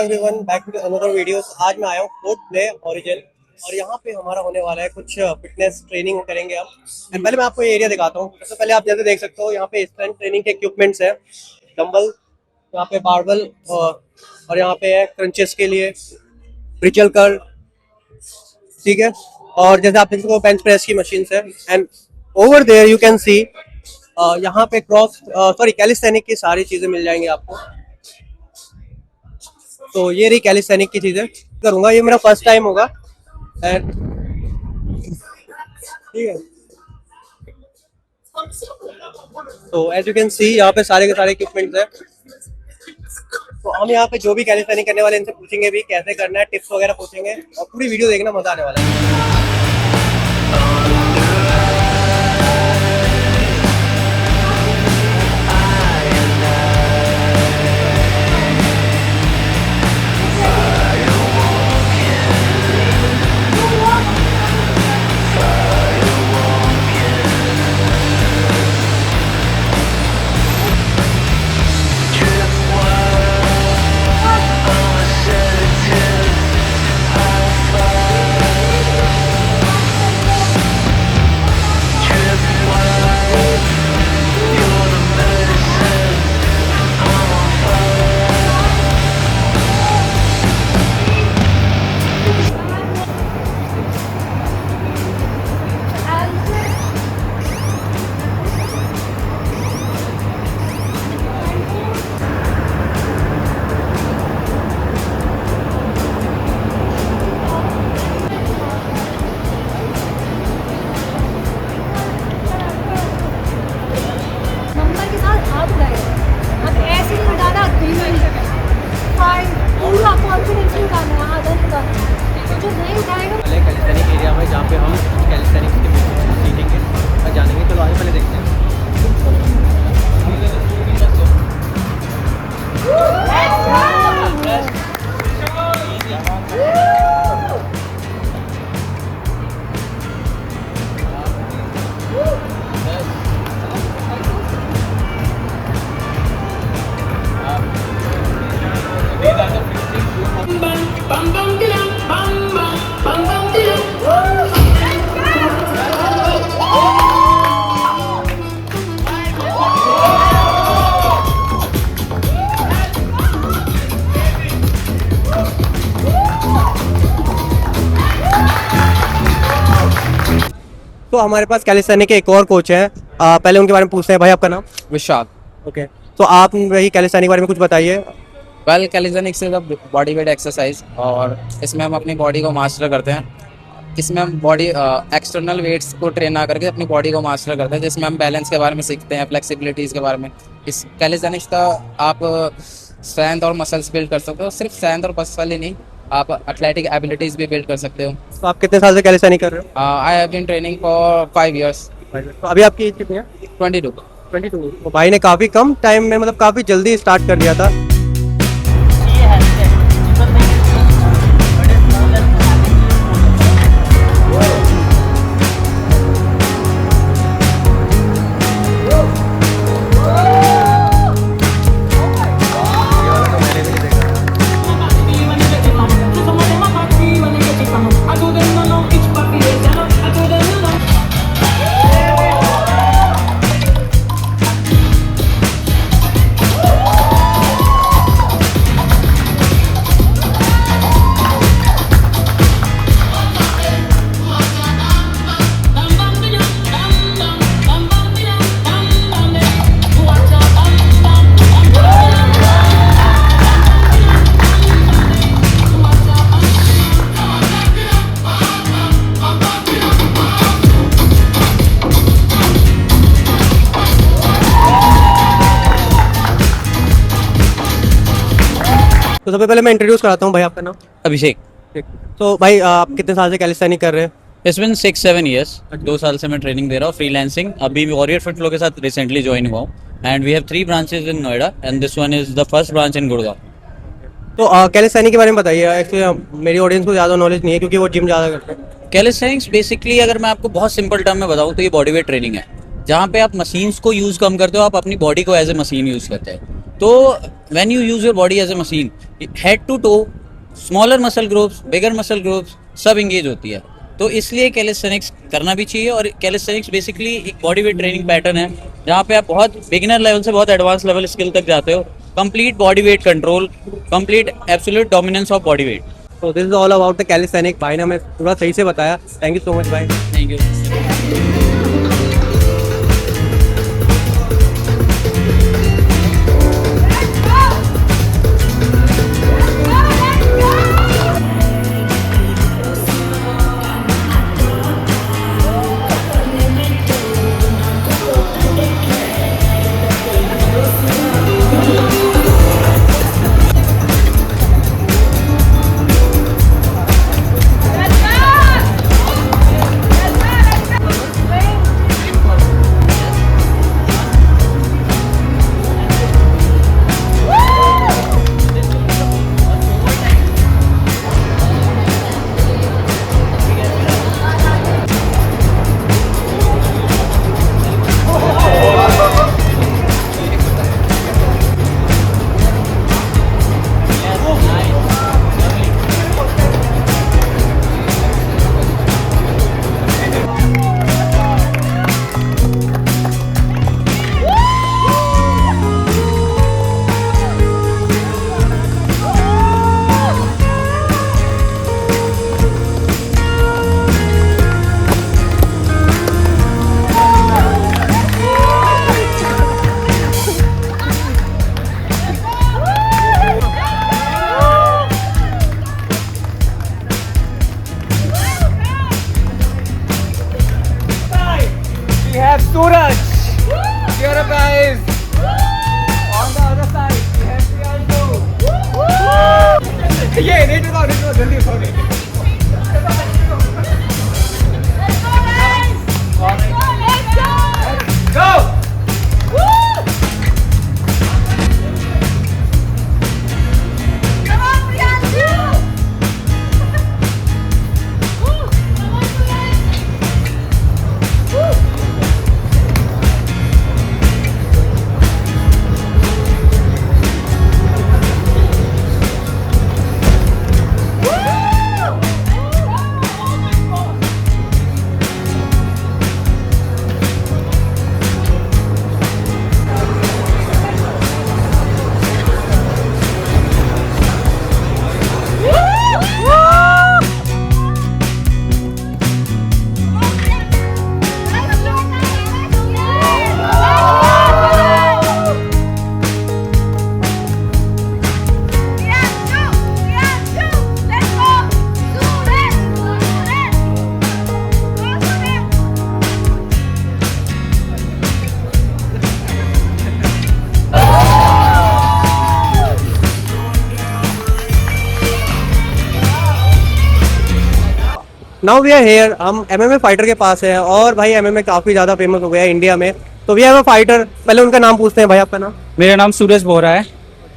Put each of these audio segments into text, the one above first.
Everyone, back to another video. आज मैं आया हूँ कोर्ट प्ले ओरिजिन और यहाँ पे हमारा होने वाला है कुछ फिटनेस ट्रेनिंग करेंगे हम। एंड पहले मैं आपको ये एरिया दिखाता हूँ। सबसे पहले आप जैसे देख सकते हो यहाँ पे स्ट्रेंथ ट्रेनिंग के इक्विपमेंट्स है, डंबल, यहाँ पे बारबल और यहाँ पे है क्रंचेस के लिए ब्रिचल कर, ठीक है। और जैसे आप देख सकते हो बेंच प्रेस की मशीन है। And over there you can see यहाँ पे कैलिस्थेनिक की सारी चीजें मिल जाएंगी आपको। तो ये रही कैलिस्थेनिक की चीजें करूंगा, ये मेरा फर्स्ट टाइम होगा। एंड ठीक है, तो एज यू कैन सी यहाँ पे सारे के सारे इक्विपमेंट्स है। तो हम यहाँ पे जो भी कैलिस्थेनिक करने वाले इनसे पूछेंगे भी कैसे करना है, टिप्स वगैरह पूछेंगे और पूरी वीडियो देखना, मजा आने वाला है। कैलिस्थेनिक एरिया में जहाँ पे हम कैलिस्थेनिक्स के बेसिक्स सीखेंगे और जानेंगे। चलो आगे पहले देखते हैं। तो हमारे पास कैलिस्थेनिक के एक और कोच है, पहले उनके बारे में पूछते हैं। भाई आपका नाम? विशाल। ओके, तो आप वही कैलिस्थेनिक के बारे में कुछ बताइए। Well, calisthenics is a body weight exercise और इसमें हम अपनी बॉडी को मास्टर करते हैं। इसमें हम बॉडी एक्सटर्नल वेट्स को ट्रेन ना करके अपनी बॉडी को मास्टर करते हैं, जिसमें हम बैलेंस के बारे में सीखते हैं, फ्लेक्सिबिलिटीज़ के बारे में। इस कैलिस्थेनिक्स का आप स्ट्रेंथ और मसल्स बिल्ड कर सकते हो। सिर्फ स्ट्रेंथ और मसल ही नहीं, आप एथलेटिक एबिलिटीज़ भी बिल्ड कर सकते हो। तो आप कितने साल से कैलिस्थेनिक कर रहे हो? I have been training for 5 years। तो अभी आपकी एज कितनी है? 22। 22। तो भाई ने काफ़ी कम टाइम में, मतलब काफ़ी जल्दी स्टार्ट कर दिया था। तो सबसे पहले मैं इंट्रोड्यूस कराता हूँ। भाई आपका नाम? अभिषेक। तो भाई आप कितने साल से कैलिस्थेनिक कर रहे हैं? It's been 6-7 years। 2 साल से मैं ट्रेनिंग दे रहा हूँ फ्रीलांसिंग। अभी वॉरियर फिट फ्लो के साथ रिसेंटली ज्वाइन हुआ हूँ and we have 3 branches in Noida and this one is the first branch in Gurgaon. तो कैलिस्थेनिक के बारे में बताइए। एक्चुअली मेरी ऑडियंस को ज़्यादा नॉलेज नहीं है क्योंकि वो जिम ज़्यादा करते हैं। कैलिस्थेनिक्स बेसिकली अगर मैं आपको बहुत सिंपल टर्म में बताऊँ तो ये बॉडी वेट ट्रेनिंग है, जहाँ पे आप मशीन्स को यूज़ कम करते हो, आप अपनी बॉडी को एज ए मशीन यूज़ करते हैं। तो when you use your body as a machine, head to toe, smaller muscle groups, bigger muscle groups सब इंगेज होती है। तो इसलिए कैलिस्थेनिक्स करना भी चाहिए। और कैलिस्थेनिक्स बेसिकली एक बॉडी वेट ट्रेनिंग पैटर्न है जहाँ पे आप बहुत बिगिनर लेवल से बहुत एडवांस लेवल स्किल तक जाते हो। Complete body weight control, complete absolute dominance of body weight. तो this is all about the calisthenic. भाई ने हमें पूरा सही से बताया। थैंक यू सो मच भाई। Thank you. Suraj. Here guys. On the other side, we have Priyanshu. Yeah, need to go, जल्दी sorry. Go. Now we are here. हम एमएमए फाइटर के पास है और भाई एमएमए काफी ज्यादा फेमस हो गया है इंडिया में। तो वी हैव अ फाइटर। पहले उनका नाम पूछते हैं। भाई आपका नाम? मेरा नाम सूरज बोहरा है।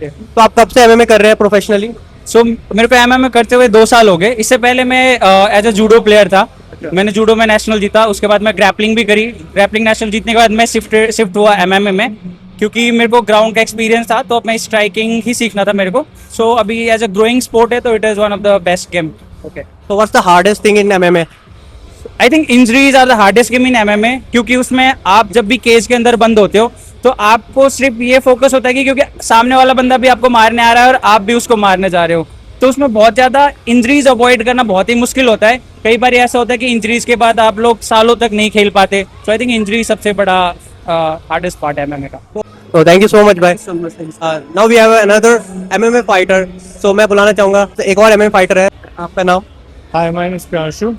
तो आप कब से एमएमए कर रहे हैं प्रोफेशनली? मेरे को एमएमए करते हुए 2 साल हो गए। इससे पहले मैं एज अ जूडो प्लेयर था। मैंने जूडो में नेशनल जीता। उसके बाद मैं ग्रैपलिंग भी करी। ग्रैपलिंग नेशनल जीतने के बाद मैं शिफ्ट हुआ एमएमए में, क्योंकि मेरे को ग्राउंड का एक्सपीरियंस था। तो अब मैं स्ट्राइकिंग ही सीखना था मेरे को। सो अभी एज अ ग्रोइंग स्पोर्ट है, तो it is one of the best game. Okay, तो what's the hardest thing in MMA? I think injuries are the hardest game in MMA, क्योंकि उसमें आप जब भी केज के अंदर बंद होते हो तो आपको सिर्फ ये फोकस होता है कि क्योंकि सामने वाला बंदा भी आपको मारने आ रहा है और आप भी उसको मारने जा रहे हो, तो उसमें बहुत ज्यादा इंजरीज अवॉइड करना बहुत ही मुश्किल होता है। कई बार ऐसा होता है कि इंजरीज के बाद आप लोग सालों तक नहीं खेल पाते। तो आई थिंक इंजरी सबसे बड़ा हार्डेस्ट पार्ट है एमएमए का। तो थैंक यू सो मच भाई। Now we have another MMA fighter. So मैं बुलाना चाहूंगा एक और एमएमए फाइटर है। आपका नाम? Hi, my name is Priyanshu.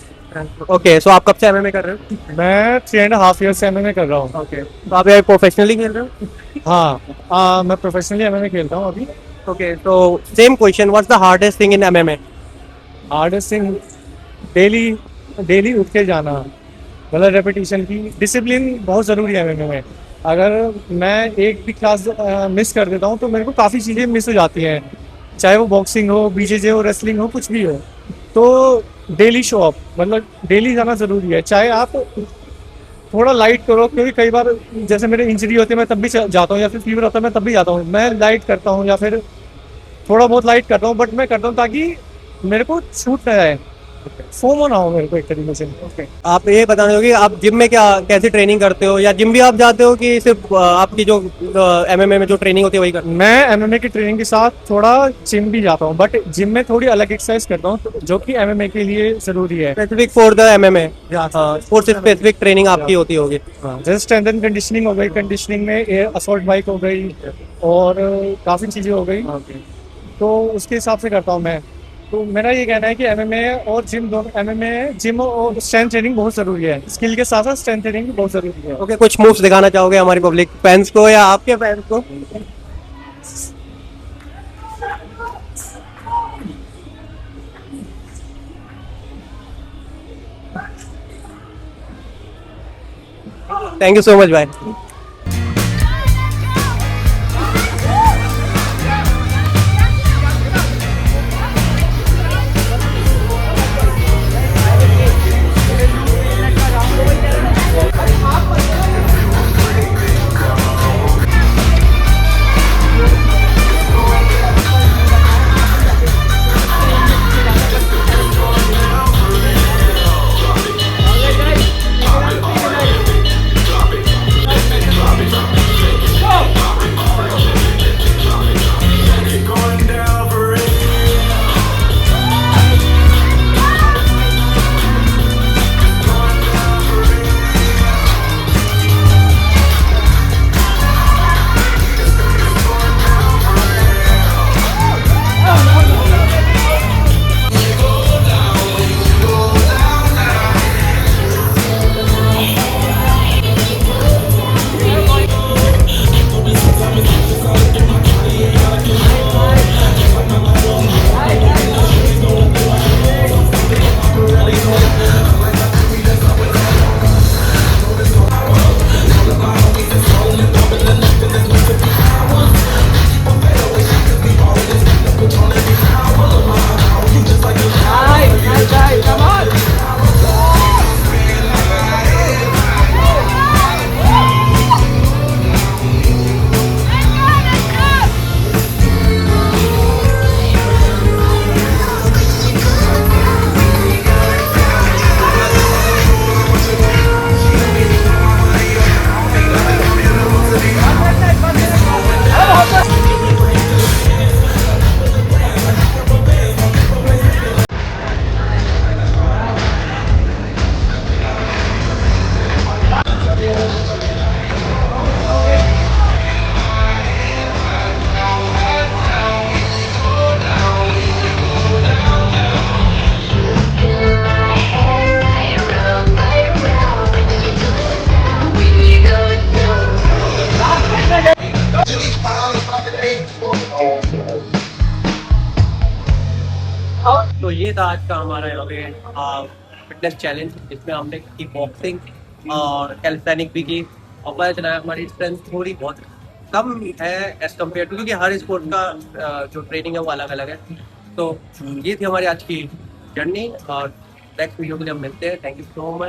Okay, so आप कब से एमएमए कर रहे हो? मैं 3.5 ईयर से एमएमए कर रहा हूँ। ओके, तो आप ये प्रोफेशनली खेल रहे हो? हाँ, मैं प्रोफेशनली एमएमए खेलता हूँ अभी। ओके, तो same question, what's the hardest thing in MMA? Hardest thing daily उठ के जाना, मतलब रेपिटेशन की डिसिप्लिन बहुत ज़रूरी है एमएमए में। अगर मैं एक भी क्लास मिस कर देता हूँ तो मेरे को काफ़ी चीज़ें मिस हो जाती हैं, चाहे वो बॉक्सिंग हो, बीजेजे हो, रेसलिंग हो, कुछ भी हो। तो डेली शो अप, मतलब डेली जाना ज़रूरी है। चाहे आप थोड़ा लाइट करो, क्योंकि कई बार जैसे मेरे इंजरी होती है मैं तब भी जाता हूँ, या फिर फीवर होता है मैं तब भी जाता हूँ, मैं लाइट करता हूँ या फिर थोड़ा बहुत लाइट करता हूँ, बट मैं करता हूँ ताकि मेरे को छूट ना जाए, फोमो ना हो मेरे को एक तरीके से। आप ये बताना होगी आप जिम में क्या कैसे ट्रेनिंग करते हो, या जिम भी आप जाते हो कि सिर्फ आपकी जो MMA में जो ट्रेनिंग होती है वही करते हो? मैं एमएमए की ट्रेनिंग के साथ थोड़ा जिम भी जाता हूँ, बट जिम में थोड़ी अलग एक्सरसाइज करता हूँ जो कि एमएमए के लिए जरूरी है। Specific for the MMA, sports specific training आपकी होती होगी। जैसे स्ट्रेंथ एंड कंडीशनिंग हो गई, कंडीशनिंग में एयर असॉल्ट बाइक हो गई और काफ़ी चीज़ें हो गई, तो उसके हिसाब से करता हूँ मैं। तो मेरा ये कहना है कि एमएमए और जिम दोनों, एमएमए जिम और स्ट्रेंथ ट्रेनिंग बहुत ज़रूरी है, स्किल के साथ साथ स्ट्रेंथ ट्रेनिंग भी बहुत ज़रूरी है। ओके, कुछ मूव्स दिखाना चाहोगे हमारी पब्लिक फैंस को या आपके फैंस को? थैंक यू सो मच भाई। तो ये था आज का हमारा यहाँ पे फिटनेस चैलेंज, जिसमें हमने की बॉक्सिंग और कैलिस्थेनिक भी की, और पता चला हमारी स्ट्रेंथ थोड़ी बहुत कम है एज कम्पेयर टू, क्योंकि हर स्पोर्ट का जो ट्रेनिंग है वो अलग अलग है। तो ये थी हमारी आज की जर्नी, और नेक्स्ट वीडियो के लिए हम मिलते हैं। Thank you so much.